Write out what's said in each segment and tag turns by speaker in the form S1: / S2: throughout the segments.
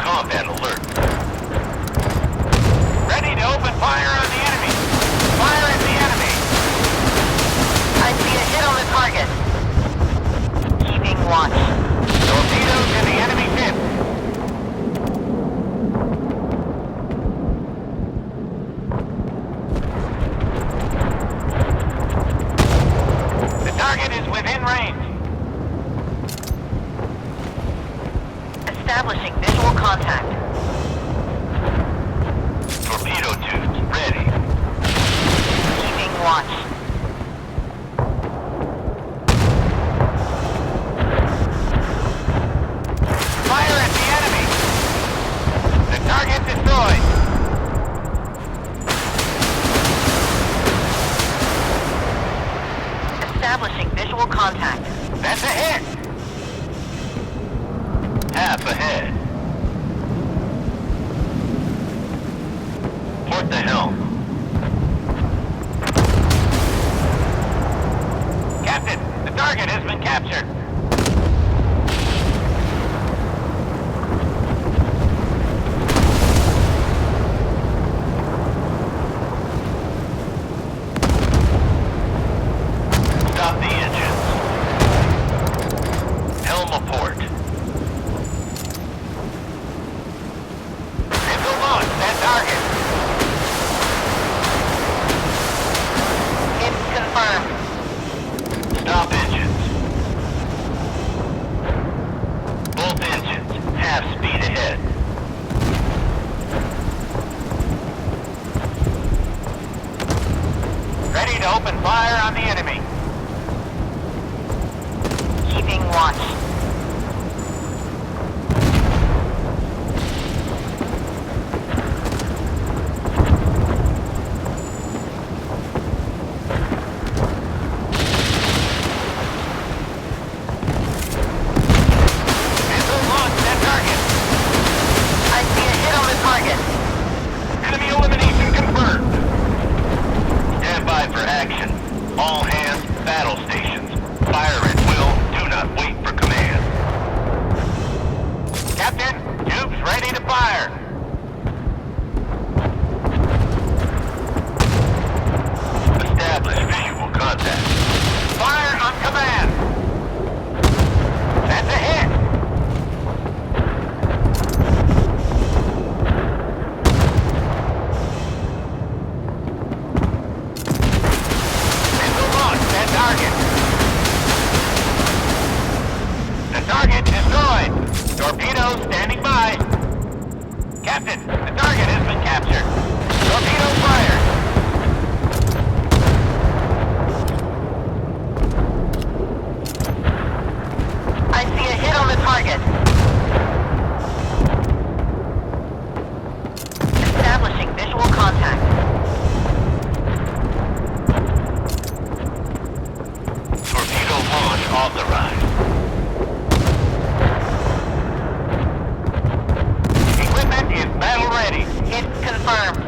S1: combat alert. Ready to open fire on the enemy. Fire at the enemy.
S2: I see a hit on the target. Keeping watch.
S1: Torpedoes in the enemy ship. The target is within range.
S2: Establishing visual contact.
S1: Torpedo tubes ready.
S2: Keeping watch.
S1: Fire at the enemy. The target destroyed.
S2: Establishing visual contact.
S1: That's a hit. Half ahead. Port the helm. Captain, the target has been captured. Stop the engines. Helm aport. Missile launch that target.
S2: Hit confirmed.
S1: Stop engines. Both engines, half speed ahead. Ready to open fire on the enemy.
S2: Keeping watch.
S1: Missile launch that target.
S2: I see a hit on the target.
S1: Enemy elimination confirmed. Stand by for action. All hands, battle stations. Fire at will. Do not wait for command. Captain, tubes ready to fire. Establish visual contact. Fire on command. That's a hit. Missile launch that target. The target destroyed. Torpedoes standing by. Captain, the target has been captured. Torpedo fired.
S2: I see a hit on the target. Establishing visual contact.
S1: Torpedo launch authorized. Equipment is battle ready.
S2: Hit confirmed.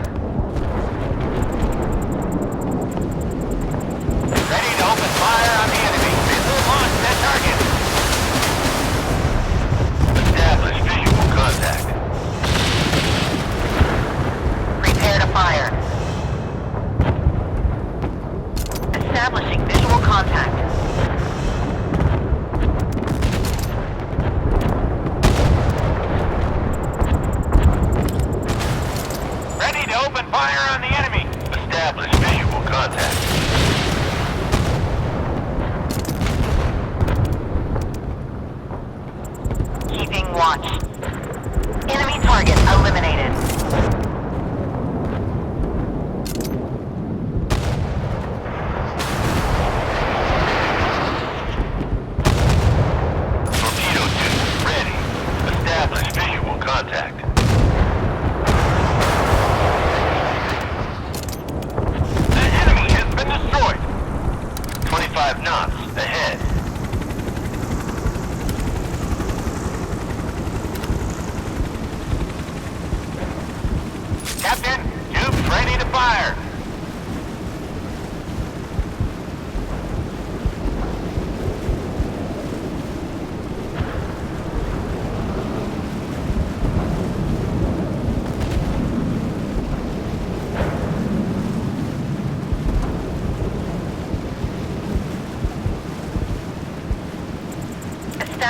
S1: Ready to open fire on the enemy. Missile launch that target. Establish visual contact.
S2: Prepare to fire. Establishing visual contact.
S1: Ready to open fire on the enemy. Establish visual contact.
S2: Keeping watch. Enemy target eliminated.
S1: Torpedo tube ready. Establish visual contact. The enemy has been destroyed. 25 knots ahead. Captain, tubes ready to fire.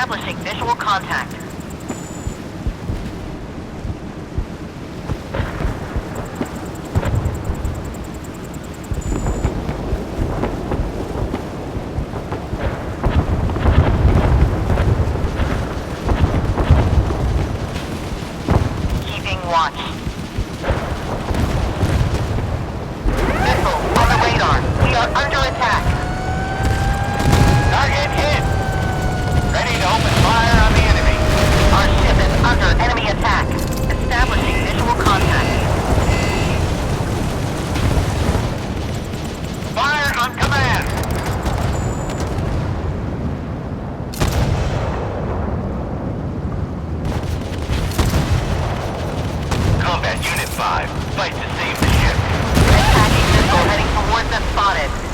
S2: Establishing visual contact. Keeping watch. Missile on the radar. We are under attack.
S1: Target hit! Ready to open fire on the enemy.
S2: Our ship is under enemy attack. Establishing visual contact.
S1: Fire on command! Combat Unit 5, fight to save the ship.
S2: Attacking missile heading towards them spotted.